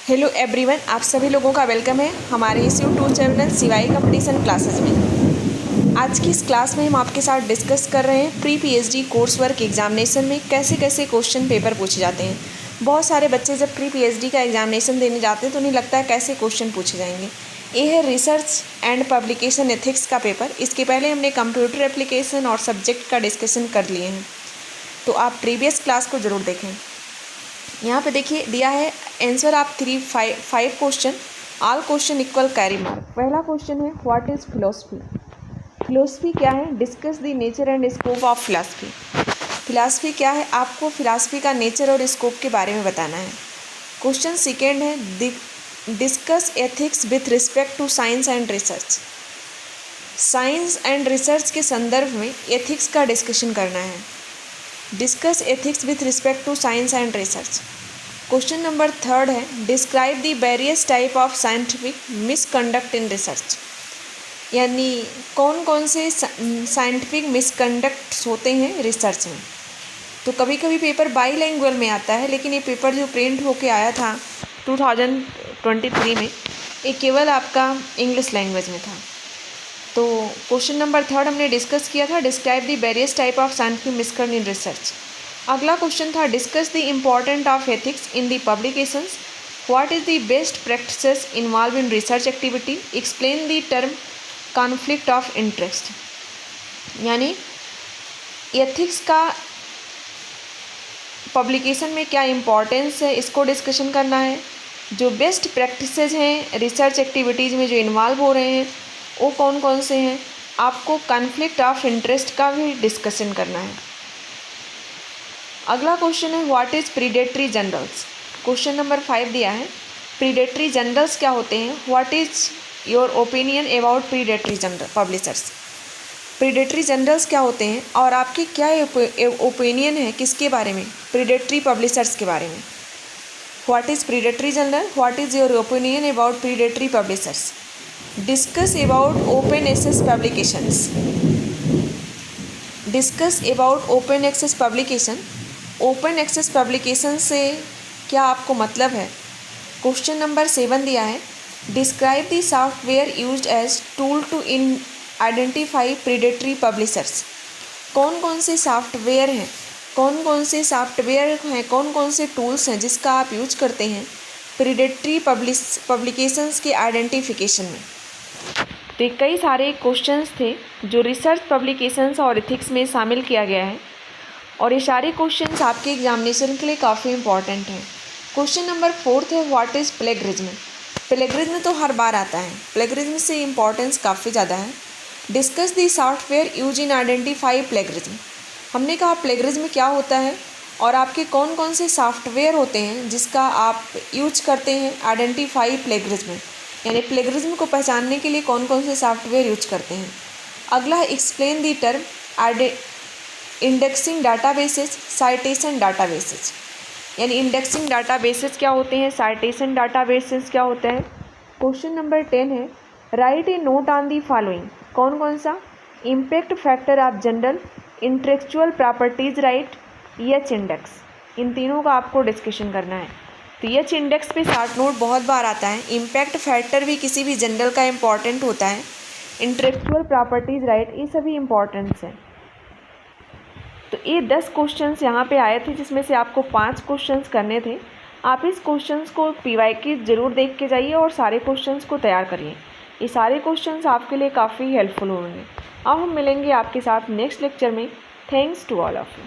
Hello everyone, आप सभी लोगों का वेलकम है हमारे इस यूट्यूब चैनल सिवाई कंपटीशन क्लासेस में। आज की इस क्लास में हम आपके साथ डिस्कस कर रहे हैं pre PhD course work examination में कैसे कैसे क्वेश्चन पेपर पूछे जाते हैं। बहुत सारे बच्चे जब प्री पीएचडी का एग्जामिनेशन देने जाते हैं तो उन्हें लगता है कैसे क्वेश्चन पूछे जाएंगे। ये है रिसर्च एंड पब्लिकेशन एथिक्स का पेपर। इसके पहले हमने कंप्यूटर एप्लीकेशन और सब्जेक्ट का डिस्कशन कर लिए हैं, तो आप प्रीवियस क्लास को ज़रूर देखें। यहाँ पे देखिए दिया है आंसर आप 5 question, all question equal carry mark. पहला क्वेश्चन है व्हाट इज़ फिलोसफी। फिलोसफी क्या है? Discuss the nature and scope of philosophy. Philosophy क्या है? आपको फिलासफी का नेचर और स्कोप के बारे में बताना है। क्वेश्चन सेकेंड है discuss ethics with respect to science and research. Science and research के संदर्भ में एथिक्स का डिस्कशन करना है। Discuss ethics with respect to science and research. Question number third है describe the various type of scientific misconduct in research. यानी कौन कौन से साइंटिफिक मिसकंडक्ट्स होते हैं रिसर्च में। तो कभी कभी पेपर बाईलैंग्वेज में आता है, लेकिन ये पेपर जो प्रिंट होके आया था 2023 में, ये केवल आपका इंग्लिश लैंग्वेज में था। तो क्वेश्चन नंबर थर्ड हमने डिस्कस किया था describe the various type of scientific misconduct in research. अगला क्वेश्चन था discuss the important of ethics in the publications. What is the best practices involve in research activity. Explain the term conflict of interest. यानी ethics का publication में क्या importance है, इसको discussion करना है। जो बेस्ट प्रैक्टिसेस हैं रिसर्च एक्टिविटीज़ में जो इन्वॉल्व हो रहे हैं वो कौन कौन से हैं। आपको कॉन्फ्लिक्ट ऑफ इंटरेस्ट का भी डिस्कशन करना है। अगला क्वेश्चन है what is predatory generals. Question number 5 दिया है प्रीडेटरी जनरल्स क्या होते हैं। What is your opinion about predatory general publishers. Predatory generals क्या होते हैं और आपकी क्या ओपिनियन है किसके बारे में, प्रीडेटरी पब्लिशर्स के बारे में। What is predatory journal, what is your opinion about predatory publishers. Discuss about open access publications. Discuss about open access publication. Open access publication से क्या आपको मतलब है। क्वेश्चन नंबर 7 दिया है describe the software used as tool to identify predatory publishers. कौन कौन से सॉफ्टवेयर हैं, कौन कौन से टूल्स हैं जिसका आप यूज करते हैं प्रीडेटरी पब्लिकेशंस के आइडेंटिफिकेशन में। तो कई सारे क्वेश्चंस थे जो रिसर्च पब्लिकेशंस और एथिक्स में शामिल किया गया है, और ये सारे क्वेश्चंस आपके एग्जामिनेशन के लिए काफ़ी इंपॉर्टेंट हैं। क्वेश्चन नंबर 4 है व्हाट इज़ प्लेगरिज्म। प्लेगरिज्म तो हर बार आता है, प्लेगरिज्म से इम्पॉर्टेंस काफ़ी ज़्यादा है। Discuss the software use in identify plagiarism. हमने कहा प्लेगरिज्म क्या होता है और आपके कौन कौन से सॉफ्टवेयर होते हैं जिसका आप यूज करते हैं आइडेंटिफाई प्लेगरिज्म, यानी प्लेगरिज्म को पहचानने के लिए कौन कौन से सॉफ्टवेयर यूज करते हैं। अगला है explain the term indexing databases, citation databases. यानी इंडेक्सिंग डाटाबेसेस क्या होते हैं, साइटेशन डाटाबेसेस क्या होता है। क्वेश्चन नंबर 10 है write a note on the following. कौन कौन सा, impact factor of journal, intellectual properties right, H index. इन तीनों का आपको डिस्कशन करना है। तो एच इंडेक्स पे शॉर्ट नोट बहुत बार आता है। इम्पैक्ट फैक्टर भी किसी भी जनरल का इम्पॉर्टेंट होता है। इंटेलेक्चुअल प्रॉपर्टीज राइट, ये सभी इम्पॉर्टेंट्स हैं। तो ये 10 क्वेश्चंस यहाँ पे आए थे जिसमें से आपको 5 क्वेश्चंस करने थे। आप इस क्वेश्चंस को पीवाईक्यू ज़रूर देख के जाइए और सारे क्वेश्चंस को तैयार करिए। ये सारे क्वेश्चंस आपके लिए काफ़ी हेल्पफुल होंगे। अब हम मिलेंगे आपके साथ नेक्स्ट लेक्चर में। Thanks to all of you.